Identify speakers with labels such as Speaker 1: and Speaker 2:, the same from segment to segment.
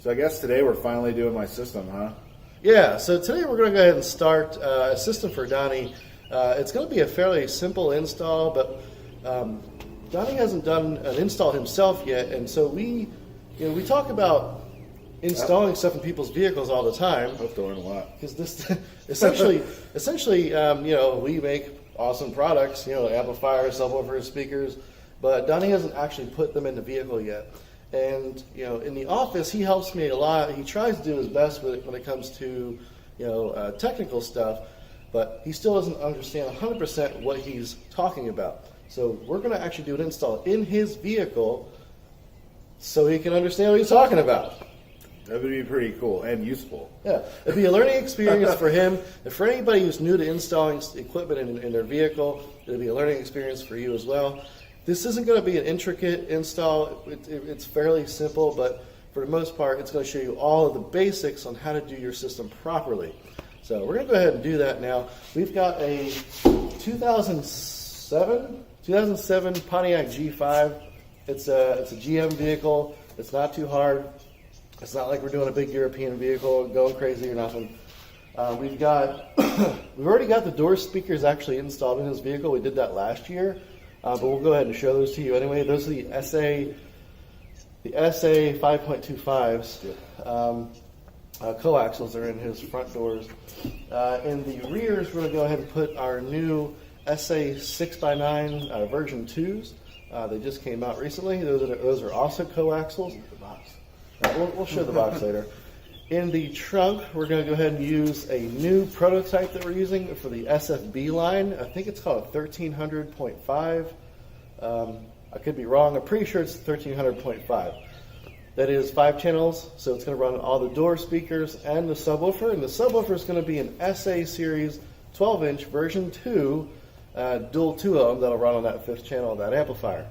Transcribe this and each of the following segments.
Speaker 1: So I guess today we're finally doing my system, huh?
Speaker 2: Yeah, so today we're going to go ahead and start a system for Donnie. It's going to be a fairly simple install, but Donnie hasn't done an install himself yet, and so we talk about installing stuff in people's vehicles all the time.
Speaker 1: I hope to learn a lot.
Speaker 2: Because this essentially, we make awesome products, amplifiers, subwoofers, speakers, but Donnie hasn't actually put them in the vehicle yet. And in the office, he helps me a lot. He tries to do his best when it comes to technical stuff, but he still doesn't understand 100% what he's talking about. So we're going to actually do an install in his vehicle so he can understand what he's talking about.
Speaker 1: That would be pretty cool and useful.
Speaker 2: Yeah, it'd be a learning experience for him. And for anybody who's new to installing equipment in their vehicle, it'll be a learning experience for you as well. This isn't going to be an intricate install. It's fairly simple, but for the most part, it's going to show you all of the basics on how to do your system properly. So we're going to go ahead and do that now. We've got a 2007 Pontiac G5. It's a GM vehicle. It's not too hard. It's not like we're doing a big European vehicle going crazy or nothing. We've already got the door speakers actually installed in this vehicle. We did that last year. But we'll go ahead and show those to you anyway. Those are the SA 5.25s. Coaxials are in his front doors. In the rears, we're going to go ahead and put our new SA 6x9 version 2s. They just came out recently. Those are also coaxials. We'll show the box later. In the trunk, we're going to go ahead and use a new prototype that we're using for the SFB line. I think it's called a 1300.5. I could be wrong. I'm pretty sure it's 1300.5. That is 5 channels, so it's going to run all the door speakers and the subwoofer. And the subwoofer is going to be an SA series 12-inch version 2, dual 2 of them that'll run on that 5th channel of that amplifier.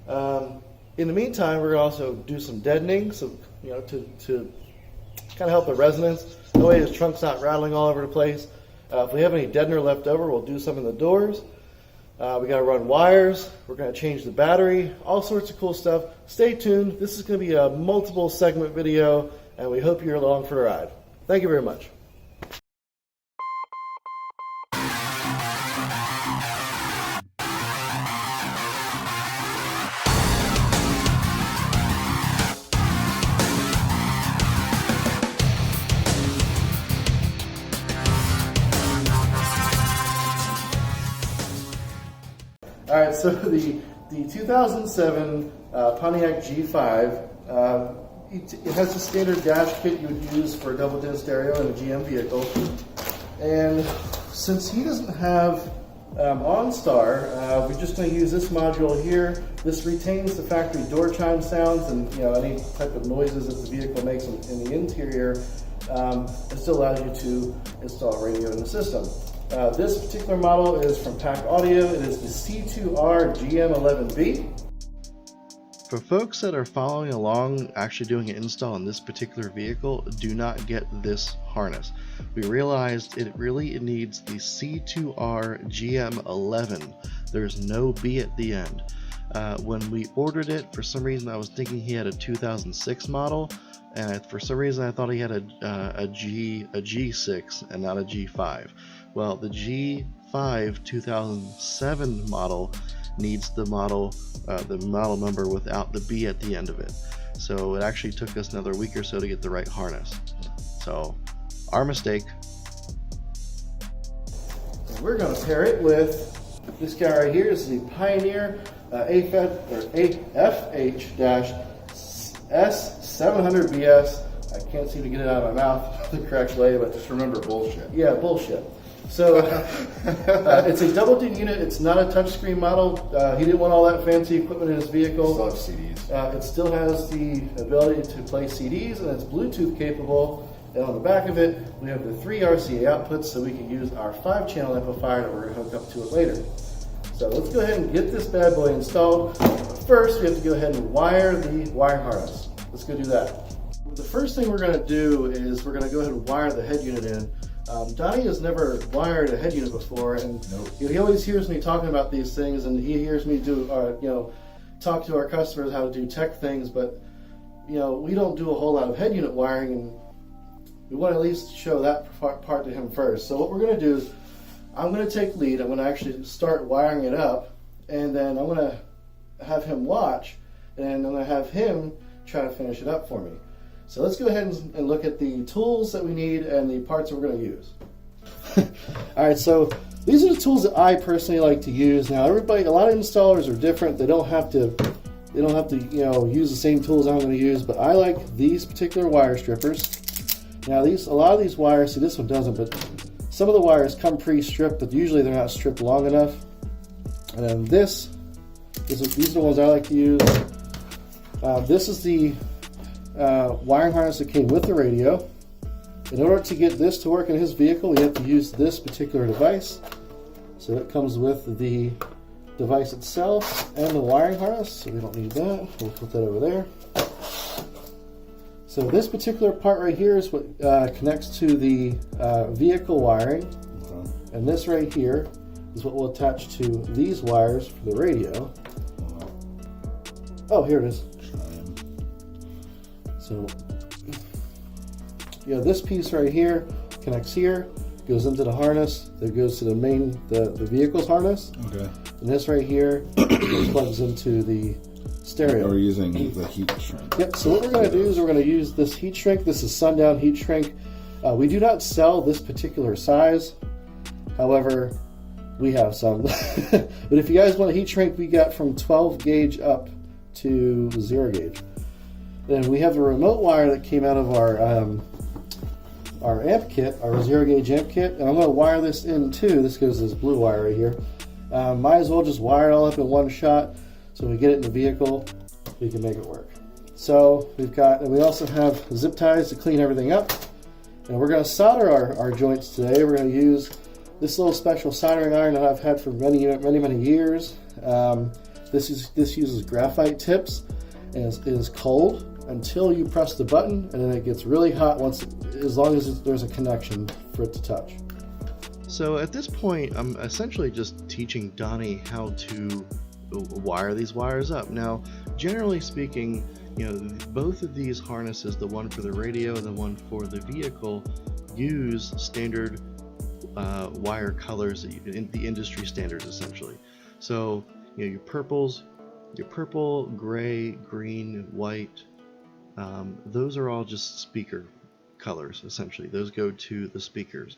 Speaker 2: In the meantime, we're going to also do some deadening, so to kind of help the resonance. That way his trunk's not rattling all over the place. If we have any deadener left over, we'll do some in the doors. We got to run wires. We're going to change the battery. All sorts of cool stuff. Stay tuned. This is going to be a multiple segment video, and we hope you're along for the ride. Thank you very much. All right, so the 2007 Pontiac G5, it has the standard dash kit you would use for a double din stereo in a GM vehicle. And since he doesn't have OnStar, we're just going to use this module here. This retains the factory door chime sounds and any type of noises that the vehicle makes in the interior. It still allows you to install a radio in the system. This particular model is from Pack Audio. It is the C2R GM11B. For folks that are following along actually doing an install on this particular vehicle, do not get this harness. We realized it really needs the C2R GM11. There's no B at the end. When we ordered it, for some reason I was thinking he had a 2006 model, and for some reason I thought he had a G6 and not a G5. Well, the G5 2007 model needs the model number without the B at the end of it. So it actually took us another week or so to get the right harness. So, our mistake. And we're going to pair it with this guy right here. This is the Pioneer AFH-S700BS. I can't seem to get it out of my mouth the correct way, but
Speaker 1: just remember bullshit.
Speaker 2: Yeah, bullshit. So it's a double din unit. It's not a touchscreen model. He didn't want all that fancy equipment in his vehicle.
Speaker 1: Still have CDs.
Speaker 2: It still has the ability to play CDs, and it's Bluetooth capable. And on the back of it, we have the 3 RCA outputs, so we can use our 5-channel amplifier that we're going to hook up to it later. So let's go ahead and get this bad boy installed. First, we have to go ahead and wire the wiring harness. Let's go do that. The first thing we're going to do is we're going to go ahead and wire the head unit in. Donnie has never wired a head unit before, and
Speaker 1: nope.
Speaker 2: He always hears me talking about these things, and he hears me do, talk to our customers how to do tech things. But we don't do a whole lot of head unit wiring, and we want to at least show that part to him first. So what we're going to do is I'm going to take lead. I'm going to actually start wiring it up, and then I'm going to have him watch, and I'm going to have him try to finish it up for me. So let's go ahead and look at the tools that we need and the parts that we're going to use. Alright, so these are the tools that I personally like to use. Now a lot of installers are different. They don't have to use the same tools I'm going to use, but I like these particular wire strippers. Now a lot of these wires, see this one doesn't, but some of the wires come pre-stripped, but usually they're not stripped long enough. And then these are the ones I like to use. This is the wiring harness that came with the radio. In order to get this to work in his vehicle, we have to use this particular device. So it comes with the device itself and the wiring harness, so we don't need that. We'll put that over there. So this particular part right here is what connects to the vehicle wiring, and this right here is what will attach to these wires for the radio. Oh, here it is. So, this piece right here connects here, goes into the harness, that goes to the main, the vehicle's harness. Okay. And this right here plugs into the stereo.
Speaker 1: We're using the heat shrink.
Speaker 2: Yep, so what we're going to do is we're going to use this heat shrink. This is Sundown heat shrink. We do not sell this particular size. However, we have some. But if you guys want a heat shrink, we got from 12 gauge up to 0 gauge. Then we have the remote wire that came out of our amp kit, our 0 gauge amp kit, and I'm going to wire this in too. This goes to this blue wire right here. Might as well just wire it all up in one shot, so when we get it in the vehicle, we can make it work. So we also have zip ties to clean everything up, and we're going to solder our joints today. We're going to use this little special soldering iron that I've had for many years. This uses graphite tips, and it is cold until you press the button, and then it gets really hot as long as there's a connection for it to touch. So at this point, I'm essentially just teaching Donnie how to wire these wires up. Now, generally speaking, both of these harnesses, the one for the radio and the one for the vehicle, use standard wire colors, the industry standards essentially. So your purples, your purple, gray, green, white, those are all just speaker colors essentially. Those go to the speakers.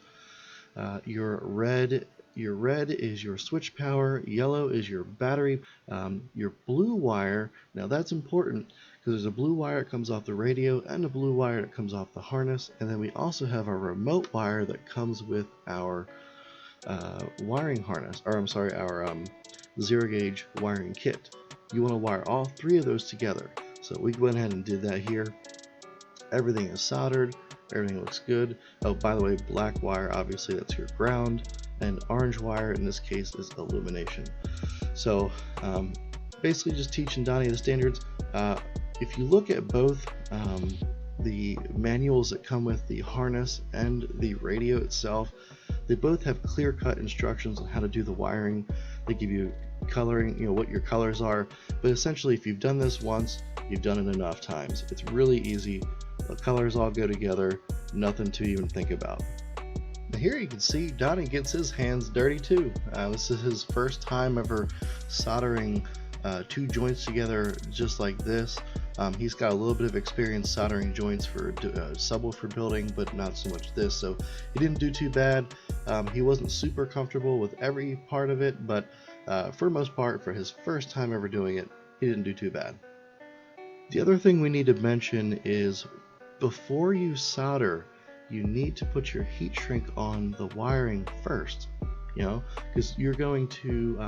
Speaker 2: Your red is your switch power, yellow is your battery. Your blue wire, now that's important because there's a blue wire that comes off the radio and a blue wire that comes off the harness, and then we also have a remote wire that comes with our wiring harness, or I'm sorry, our 0 gauge wiring kit. You want to wire all three of those together. So we went ahead and did that here. Everything is soldered. Everything looks good. Oh, by the way, black wire, obviously that's your ground, and orange wire in this case is illumination. So basically just teaching Donnie the standards. If you look at both the manuals that come with the harness and the radio itself, they both have clear-cut instructions on how to do the wiring. They give you coloring, what your colors are, but essentially if you've done this once, you've done it enough times. It's really easy. The colors all go together, nothing to even think about. Now here you can see Donnie gets his hands dirty too. This is his first time ever soldering two joints together just like this. He's got a little bit of experience soldering joints for subwoofer building, but not so much this, so he didn't do too bad. He wasn't super comfortable with every part of it, but for the most part, for his first time ever doing it, he didn't do too bad. The other thing we need to mention is before you solder, you need to put your heat shrink on the wiring first, because you're going to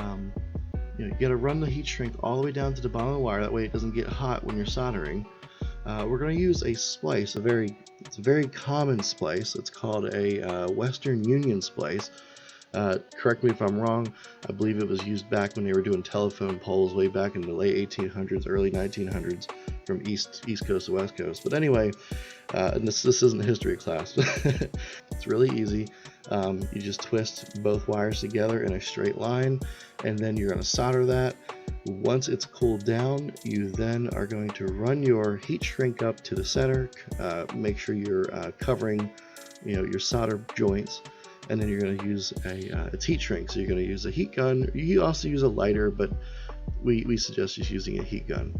Speaker 2: you got to run the heat shrink all the way down to the bottom of the wire. That way it doesn't get hot when you're soldering. We're going to use a splice, it's a very common splice. It's called a Western Union splice. Correct me if I'm wrong. I believe it was used back when they were doing telephone poles way back in the late 1800s, early 1900s, from East Coast to West Coast. But anyway, and this isn't a history class. It's really easy. You just twist both wires together in a straight line, and then you're going to solder that. Once it's cooled down, you then are going to run your heat shrink up to the center, make sure you're covering, your solder joints, and then you're going to use it's heat shrink. So you're going to use a heat gun. You also use a lighter, but we suggest just using a heat gun.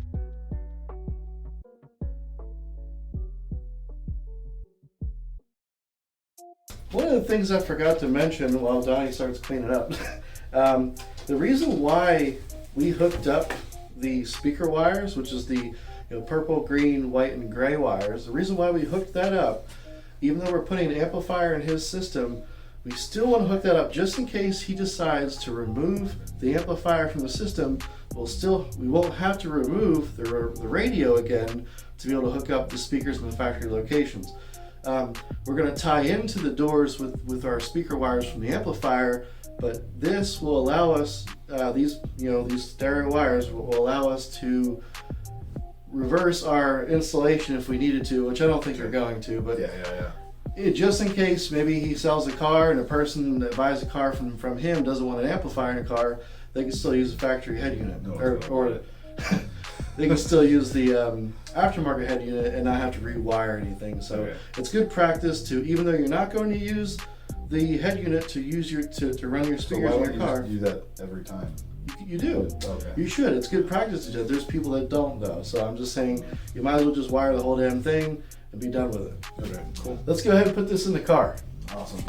Speaker 2: One of the things I forgot to mention while Donnie starts cleaning up, the reason why we hooked up the speaker wires, which is the purple, green, white, and gray wires, the reason why we hooked that up, even though we're putting an amplifier in his system, we still want to hook that up just in case he decides to remove the amplifier from the system. We won't have to remove the radio again to be able to hook up the speakers in the factory locations. We're going to tie into the doors with our speaker wires from the amplifier, but this will allow us, these stereo wires will allow us to reverse our installation if we needed to, which I don't think we're going to, but just in case maybe he sells a car and a person that buys a car from him doesn't want an amplifier in a car, they can still use a factory head unit, or they can still use the aftermarket head unit and not have to rewire anything. So it's good practice to, even though you're not going to use the head unit to run your speakers in your car.
Speaker 1: Do that every time.
Speaker 2: You do.
Speaker 1: Okay.
Speaker 2: You should. It's good practice to do. There's people that don't though. So I'm just saying you might as well just wire the whole damn thing and be done with it.
Speaker 1: Okay, cool.
Speaker 2: Let's go ahead and put this in the car.
Speaker 1: Awesome.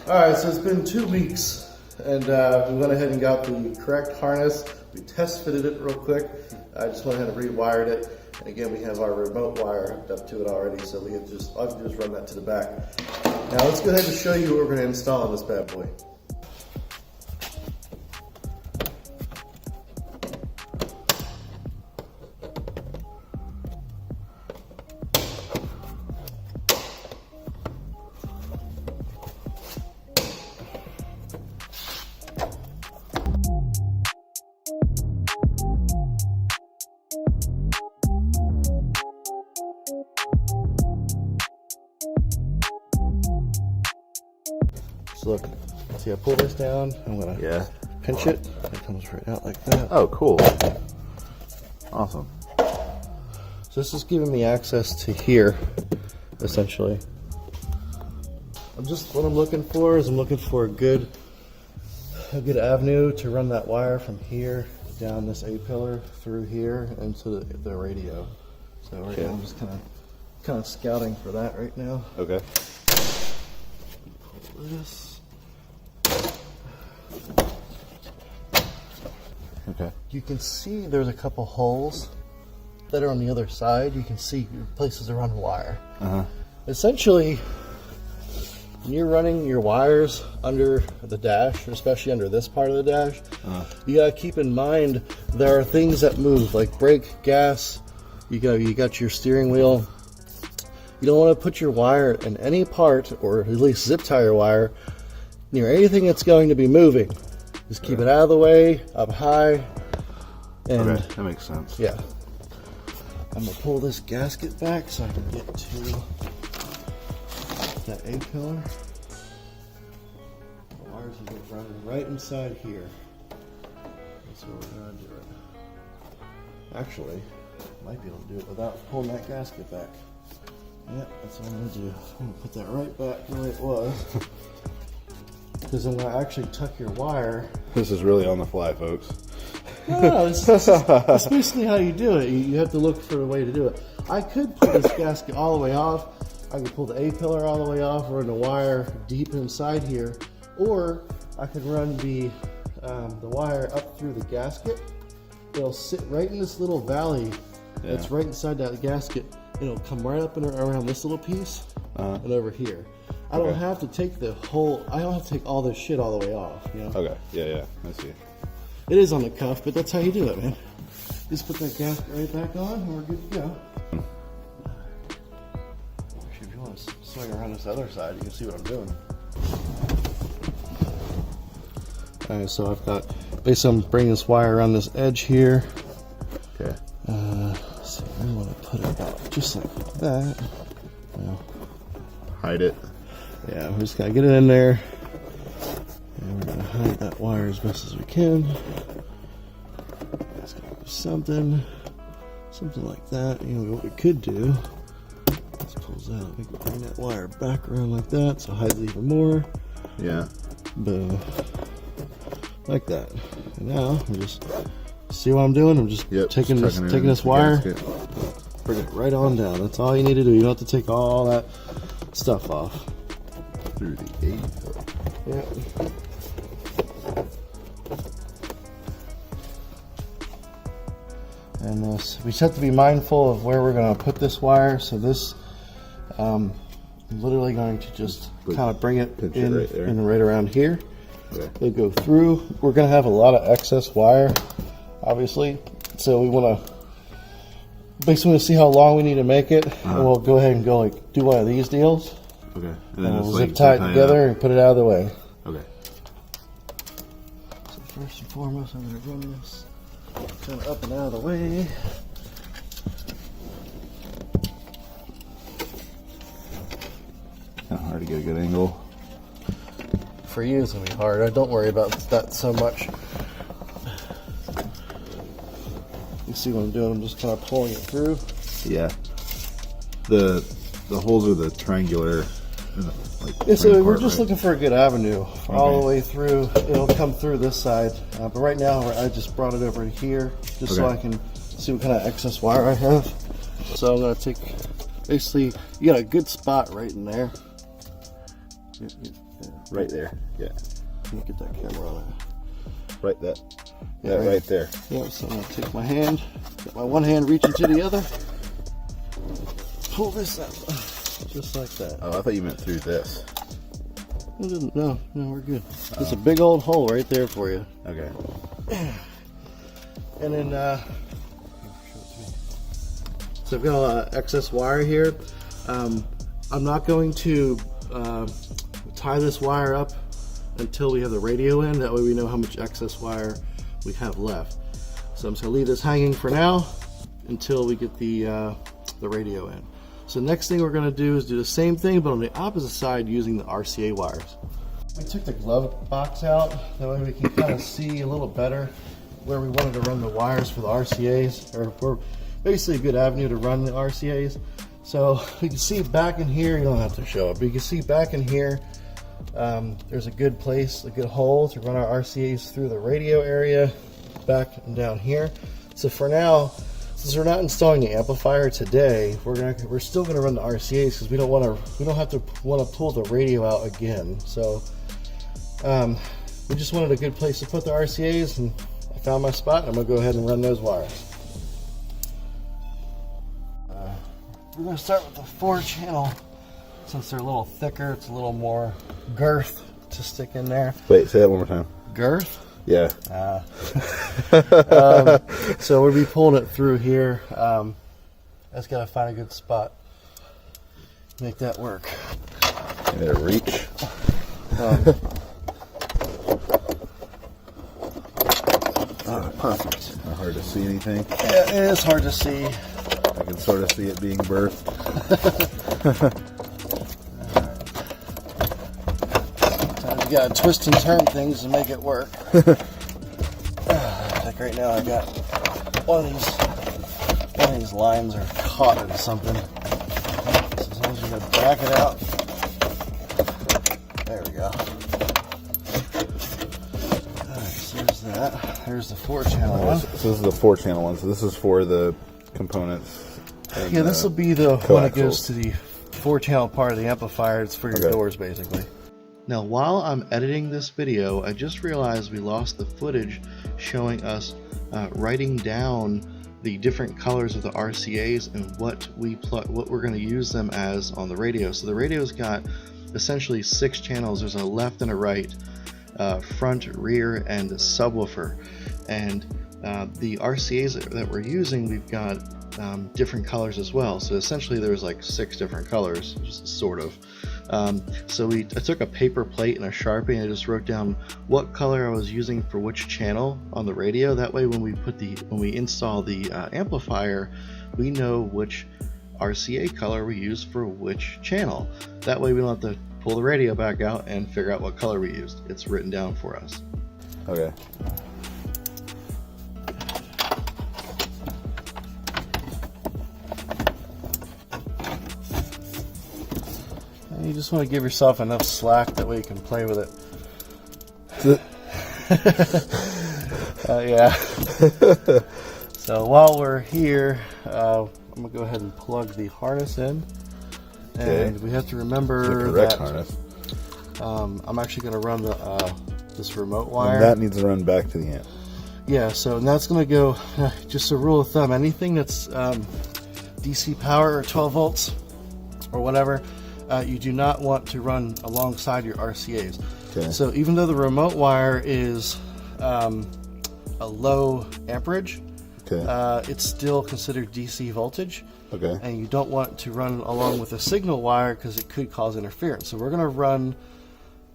Speaker 2: Alright, so it's been 2 weeks and we went ahead and got the correct harness. We test fitted it real quick. I just went ahead and rewired it. And again, we have our remote wire hooked up to it already, so all I have to do is run that to the back. Now let's go ahead and show you what we're going to install on this bad boy. So look, see I pull this down, I'm going to pinch it, it comes right out like that.
Speaker 1: Oh, cool. Awesome.
Speaker 2: So this is giving me access to here, essentially. What I'm looking for is I'm looking for a good avenue to run that wire from here down this A-pillar through here into the radio. So right now I'm just kind of scouting for that right now.
Speaker 1: Okay.
Speaker 2: Pull this.
Speaker 1: Okay.
Speaker 2: You can see there's a couple holes that are on the other side. You can see places to run wire. Essentially, when you're running your wires under the dash, especially under this part of the dash, you gotta keep in mind there are things that move, like brake, gas. You got your steering wheel. You don't want to put your wire in any part, or at least zip tie your wire, near anything that's going to be moving. Just keep it out of the way, up high. And
Speaker 1: okay, that makes sense.
Speaker 2: Yeah. I'm going to pull this gasket back so I can get to that A-pillar. The wires will get running right inside here. That's where we're going to do it. Actually, might be able to do it without pulling that gasket back. Yep, that's what I'm going to do. I'm going to put that right back the way it was. Because I'm going to actually tuck your wire.
Speaker 1: This is really on the fly, folks.
Speaker 2: No, that's basically how you do it. You have to look for a way to do it. I could pull this gasket all the way off. I could pull the A-pillar all the way off, run the wire deep inside here, or I could run the wire up through the gasket. It'll sit right in this little valley that's right inside that gasket. It'll come right up and around this little piece and over here. I don't have to take I don't have to take all this shit all the way off, you know?
Speaker 1: Okay, yeah, I see.
Speaker 2: It is on the cuff, but that's how you do it, man. Just put that gasket right back on and we're good to go. Actually, if you want to swing around this other side, you can see what I'm doing. Alright, so I've got, basically I'm bringing this wire around this edge here.
Speaker 1: Okay.
Speaker 2: So I want to put it about just like that. Well,
Speaker 1: hide it.
Speaker 2: Yeah, we're just going to get it in there. And we're going to hide that wire as best as we can. something like that. You know what we could do. Let's pulls out. We can bring that wire back around like that, so it hides it even more.
Speaker 1: Yeah.
Speaker 2: Boom. Like that. And now we just see what I'm doing. I'm just taking this wire, bring it right on down. That's all you need to do. You don't have to take all that stuff off.
Speaker 1: Through the 8.
Speaker 2: Yeah. And this, we just have to be mindful of where we're going to put this wire. So this, I'm literally going to just kind of bring it in right around here.
Speaker 1: Okay.
Speaker 2: It'll go through. We're going to have a lot of excess wire, obviously. So we want to basically see how long we need to make it, and we'll go ahead and go like do one of these deals.
Speaker 1: Okay.
Speaker 2: And then we'll zip tie it together and put it out of the way.
Speaker 1: Okay.
Speaker 2: So first and foremost, I'm going to run this kind of up and out of the way.
Speaker 1: Not hard to get a good angle.
Speaker 2: For you, it's going to be hard. Don't worry about that so much. You see what I'm doing? I'm just kind of pulling it through.
Speaker 1: Yeah. The holes are the triangular.
Speaker 2: Yeah, so we're just looking for a good avenue all the way through. It'll come through this side, but right now I just brought it over here just so I can see what kind of excess wire I have. So I'm going to take, basically, you got a good spot right in there.
Speaker 1: Right there. Yeah.
Speaker 2: Let me get that camera on it.
Speaker 1: Right that. Yeah, right there.
Speaker 2: Yeah, so I'm going to take my hand, get my one hand reaching to the other, pull this up, just like that.
Speaker 1: Oh, I thought you meant through this.
Speaker 2: No, we're good. It's a big old hole right there for you.
Speaker 1: Okay.
Speaker 2: And then, so I've got excess wire here. I'm not going to tie this wire up until we have the radio in. That way we know how much excess wire we have left. So I'm just gonna leave this hanging for now until we get the radio in. So next thing we're gonna do is do the same thing, but on the opposite side using the RCA wires. We took the glove box out. That way we can kind of see a little better where we wanted to run the wires for the RCAs, or for basically a good avenue to run the RCAs. So you can see back in here, you don't have to show it, but you can see back in here, there's a good place, a good hole to run our RCAs through the radio area, back and down here. So for now, since we're not installing the amplifier today, we're still gonna run the RCAs because we don't have to pull the radio out again. So we just wanted a good place to put the RCAs, and I found my spot. And I'm gonna go ahead and run those wires. We're gonna start with the 4-channel. Since they're a little thicker, it's a little more girth to stick in there.
Speaker 1: Wait, say that one more time.
Speaker 2: Girth?
Speaker 1: Yeah.
Speaker 2: So we'll be pulling it through here. I just gotta find a good spot. Make that work.
Speaker 1: You gotta reach.
Speaker 2: Perfect.
Speaker 1: Not hard to see anything.
Speaker 2: Yeah, it is hard to see.
Speaker 1: I can sort of see it being birthed.
Speaker 2: Sometimes you gotta twist and turn things to make it work. Like right now, I got one of these lines are caught into something. So as long as you're gonna back it out. There we go. Alright, so there's that. There's the 4-channel one.
Speaker 1: So this is the 4-channel one. So this is for the components.
Speaker 2: Yeah, this will be the one that goes to the 4-channel part of the amplifier. It's for your doors, basically. Now, while I'm editing this video, I just realized we lost the footage showing us writing down the different colors of the RCAs and what we're going to use them as on the radio. So the radio's got essentially 6 channels. There's a left and a right, front, rear, and a subwoofer. And the RCAs that we're using, we've got different colors as well. So essentially there's like 6 different colors, sort of. So I took a paper plate and a Sharpie and I just wrote down what color I was using for which channel on the radio. That way when we install the amplifier, we know which RCA color we use for which channel. That way we don't have to pull the radio back out and figure out what color we used. It's written down for us.
Speaker 1: Okay.
Speaker 2: You just want to give yourself enough slack, that way you can play with it. Yeah. So while we're here, I'm going to go ahead and plug the harness in. And we have to remember that
Speaker 1: harness.
Speaker 2: I'm actually going to run this remote wire.
Speaker 1: And that needs to run back to the amp.
Speaker 2: Yeah, so that's going to go, just a rule of thumb, anything that's DC power or 12 volts or whatever, you do not want to run alongside your RCAs.
Speaker 1: Okay.
Speaker 2: So even though the remote wire is a low amperage, it's still considered DC voltage.
Speaker 1: Okay.
Speaker 2: And you don't want to run along with a signal wire because it could cause interference. So we're going to run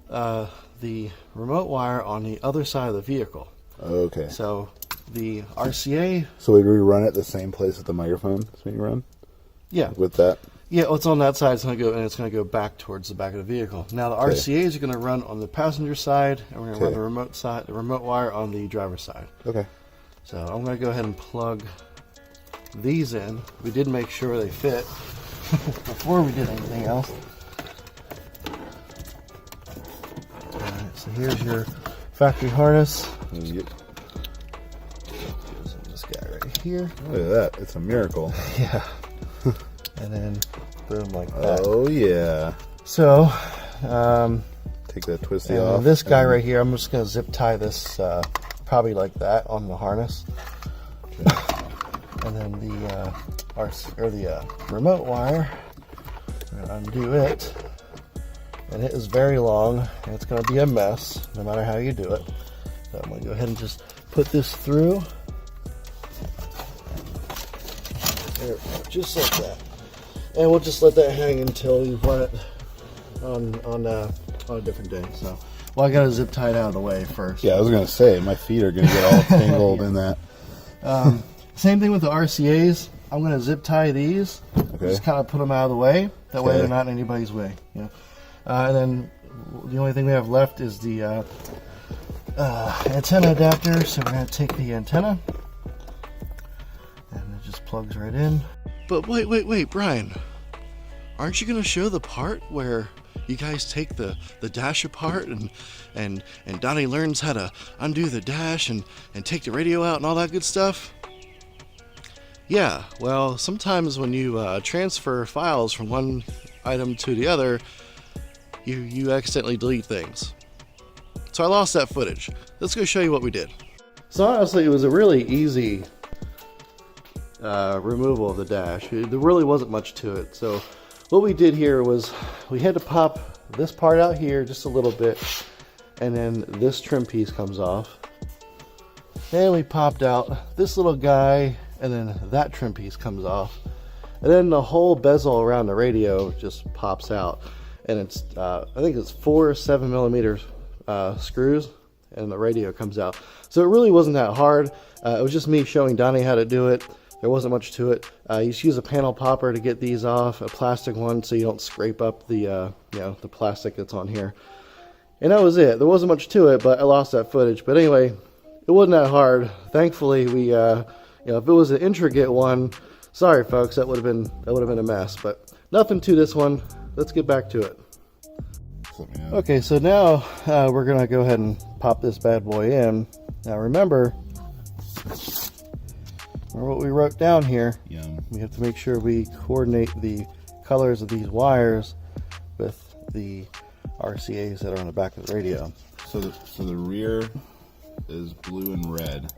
Speaker 2: the remote wire on the other side of the vehicle.
Speaker 1: Okay.
Speaker 2: So the RCA.
Speaker 1: So we run it the same place with the microphone so we run?
Speaker 2: Yeah.
Speaker 1: With that?
Speaker 2: Yeah, well, it's on that side. It's going to go back towards the back of the vehicle. Now the RCAs are going to run on the passenger side, and we're going to run the remote wire on the driver's side. Okay. So I'm going to go ahead and plug these in. We did make sure they fit before we did anything else. Alright, so here's your factory harness.
Speaker 1: Yep.
Speaker 2: Using this guy right here.
Speaker 1: Look at that. It's a miracle.
Speaker 2: Yeah. And then boom, like that.
Speaker 1: Oh yeah.
Speaker 2: So
Speaker 1: take that twisty off.
Speaker 2: This guy right here, I'm just going to zip tie this probably like that on the harness. And then the remote wire, I'm going to undo it, and it is very long, and it's going to be a mess no matter how you do it. So I'm going to go ahead and just put this through, there, just like that, and we'll just let that hang until we run it on a different day. So, well, I got to zip tie it out of the way first.
Speaker 1: Yeah, I was going to say my feet are going to get all tangled in that.
Speaker 2: Same thing with the RCAs. I'm going to zip tie these. Just kind of put them out of the way. That way they're not in anybody's way. Yeah. And then the only thing we have left is the antenna adapter. So we're going to take the antenna. And it just plugs right in. But wait, Brian. Aren't you going to show the part where you guys take the dash apart and Donnie learns how to undo the dash and take the radio out and all that good stuff? Yeah, well, sometimes when you transfer files from one item to the other, you accidentally delete things. So I lost that footage. Let's go show you what we did. So honestly, it was a really easy removal of the dash. There really wasn't much to it. So what we did here was we had to pop this part out here just a little bit, and then this trim piece comes off. And we popped out this little guy, and then that trim piece comes off, and then the whole bezel around the radio just pops out. And it's I think it's 4 7mm screws, and the radio comes out. So it really wasn't that hard. It was just me showing Donnie how to do it. There wasn't much to it. You just use a panel popper to get these off, a plastic one, so you don't scrape up the the plastic that's on here. And that was it. There wasn't much to it, but I lost that footage. But anyway, it wasn't that hard. Thankfully, we if it was an intricate one, sorry folks, that would have been a mess. But nothing to this one. Let's get back to it. Okay, so now we're gonna go ahead and pop this bad boy in. Now remember what we wrote down here. We have to make sure we coordinate the colors of these wires with the RCAs that are on the back of the radio.
Speaker 1: So the rear is blue and red.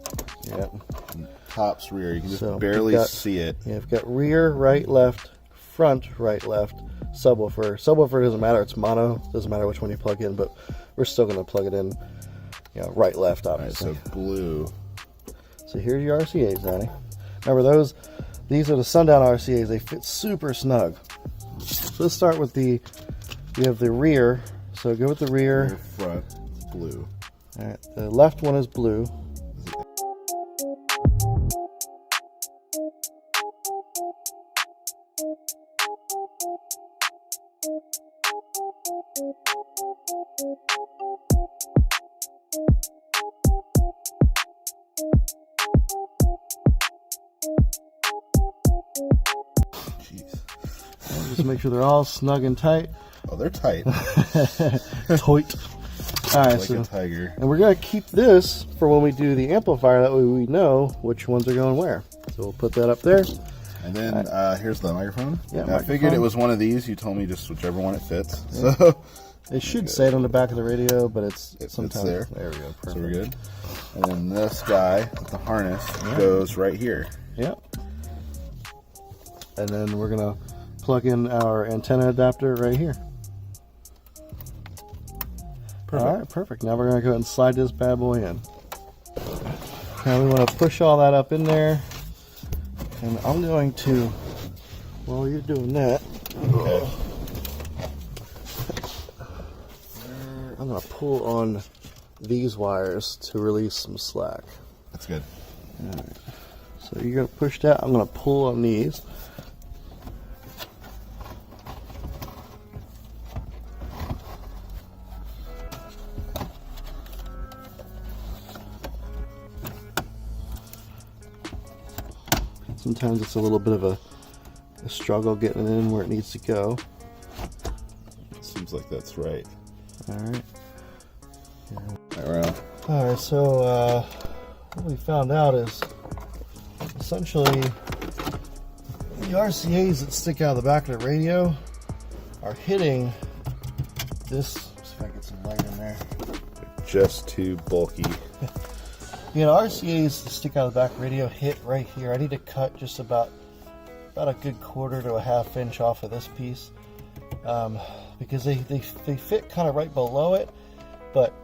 Speaker 2: Yep.
Speaker 1: And top's rear. You can just barely see it.
Speaker 2: Yeah, we've got rear, right, left, front, right, left, subwoofer. Subwoofer doesn't matter, it's mono. Doesn't matter which one you plug in, but we're still going to plug it in, right, left, obviously.
Speaker 1: Right, so blue.
Speaker 2: So here's your RCAs, Donnie. Remember these are the Sundown RCAs. They fit super snug. So let's start with we have the rear. So go with the rear.
Speaker 1: Front, blue.
Speaker 2: All right, the left one is blue. Just make sure they're all snug and tight.
Speaker 1: Oh, they're tight.
Speaker 2: Toit. All right,
Speaker 1: Like a tiger.
Speaker 2: and we're gonna keep this for when we do the amplifier. That way we know which ones are going where. So we'll put that up there.
Speaker 1: And then here's the microphone.
Speaker 2: Yeah,
Speaker 1: I figured it was one of these. You told me just whichever one it fits. Yeah. So
Speaker 2: it should say it on the back of the radio, but it's sometimes
Speaker 1: there.
Speaker 2: There we go. Perfect.
Speaker 1: So we're good. And then this guy with the harness goes right here.
Speaker 2: Yep. And then we're gonna plug in our antenna adapter right here.
Speaker 1: Perfect.
Speaker 2: All right, perfect. Now we're gonna go ahead and slide this bad boy in. Now we want to push all that up in there, and I'm going to, while you're doing that,
Speaker 1: Okay.
Speaker 2: I'm gonna pull on these wires to release some slack.
Speaker 1: That's good.
Speaker 2: All right. So you're gonna push that. I'm gonna pull on these. Sometimes it's a little bit of a struggle getting it in where it needs to go.
Speaker 1: It seems like that's right.
Speaker 2: All right. All right. So what we found out is essentially the RCA's that stick out of the back of the radio are hitting this. Let's see if I get some light in there.
Speaker 1: Just too bulky.
Speaker 2: You know, RCA's that stick out of the back of the radio hit right here. I need to cut just about a good quarter to a half inch off of this piece because they fit kind of right below it, but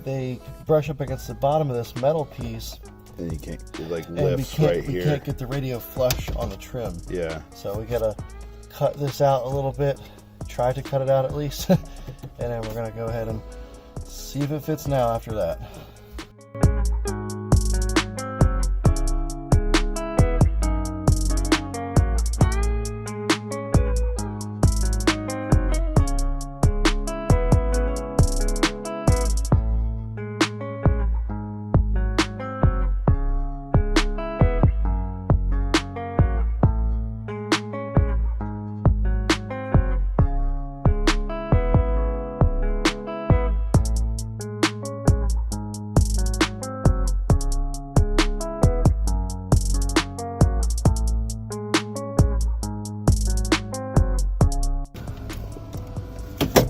Speaker 2: they brush up against the bottom of this metal piece.
Speaker 1: And you can't, it like
Speaker 2: And
Speaker 1: lifts
Speaker 2: we
Speaker 1: right here.
Speaker 2: can't get the radio flush on the trim.
Speaker 1: Yeah.
Speaker 2: So we gotta cut this out a little bit, try to cut it out at least, and then we're gonna go ahead and see if it fits now after that.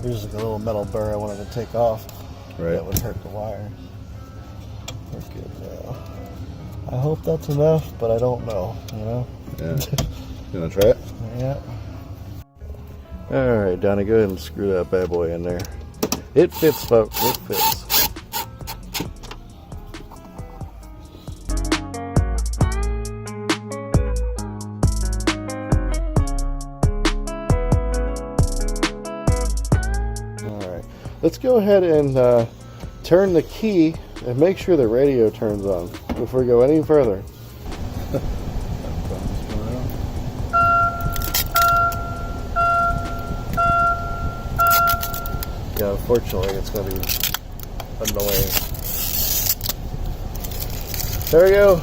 Speaker 2: Here's like a little metal burr I wanted to take off.
Speaker 1: Right.
Speaker 2: That would hurt the wire. We're good now. I hope that's enough, but I don't know, you know?
Speaker 1: Yeah. You wanna try it?
Speaker 2: Yeah. Alright, Donnie, go ahead and screw that bad boy in there. It fits, folks. It fits. Let's go ahead and turn the key and make sure the radio turns on before we go any further. Yeah, unfortunately it's going to be annoying. There we go.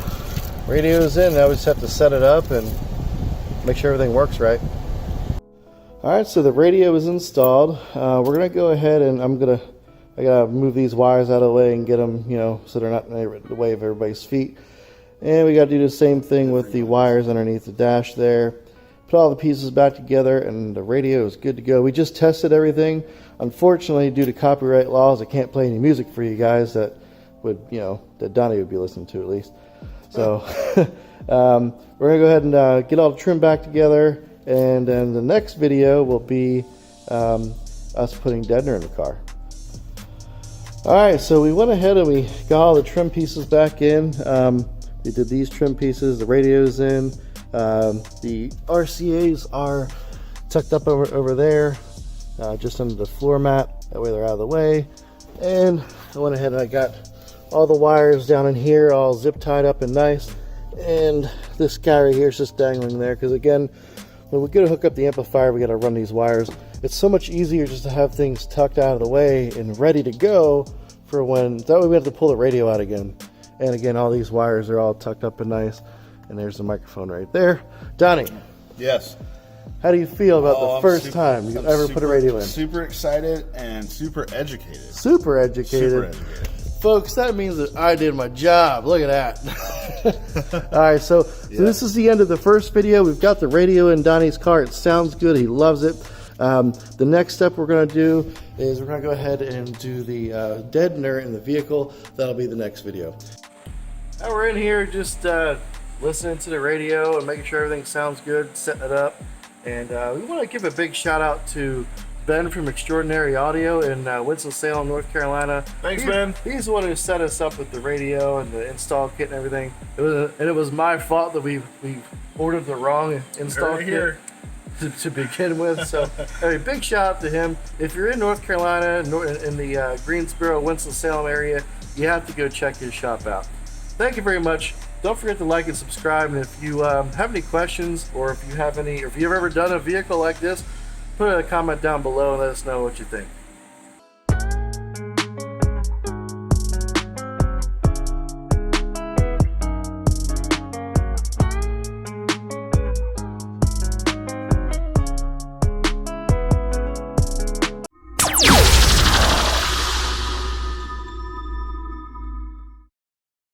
Speaker 2: Radio's in. Now we just have to set it up and make sure everything works right. Alright, so the radio is installed. We're going to go ahead and I gotta move these wires out of the way and get them, you know, so they're not in the way of everybody's feet. And we gotta do the same thing with the wires underneath the dash there. Put all the pieces back together and the radio is good to go. We just tested everything. Unfortunately, due to copyright laws, I can't play any music for you guys that would, you know, that Donnie would be listening to at least. So we're gonna go ahead and get all the trim back together. And then the next video will be us putting Deadner in the car. Alright, so we went ahead and we got all the trim pieces back in. We did these trim pieces, the radio's in. The RCAs are tucked up over there, just under the floor mat. That way they're out of the way. And I went ahead and I got all the wires down in here all zip tied up and nice. And this guy right here is just dangling there because again, when we go to hook up the amplifier, we got to run these wires. It's so much easier just to have things tucked out of the way and ready to go for when, that way we have to pull the radio out again. And again, all these wires are all tucked up and nice. And there's the microphone right there. Donnie.
Speaker 1: Yes.
Speaker 2: How do you feel about the
Speaker 1: I'm
Speaker 2: first time you've ever put a radio in?
Speaker 1: Super excited and super educated.
Speaker 2: Super educated.
Speaker 1: Super educated.
Speaker 2: Folks, that means that I did my job. Look at that. All right, so this is the end of the first video. We've got the radio in Donnie's car. It sounds good. He loves it. The next step we're going to do is we're going to go ahead and do the deadener in the vehicle. That'll be the next video. Now we're in here just listening to the radio and making sure everything sounds good, setting it up. And we want to give a big shout out to Ben from Extraordinary Audio in Winston-Salem, North Carolina.
Speaker 1: Thanks, Ben.
Speaker 2: He's the one who set us up with the radio and the install kit and everything. It was my fault that we ordered the wrong install kit to begin with. So, anyway, big shout out to him. If you're in North Carolina, in the Greensboro, Winston-Salem area, you have to go check his shop out. Thank you very much. Don't forget to like and subscribe. And if you have any questions, or if you've ever done a vehicle like this, put a comment down below and let us know what you think.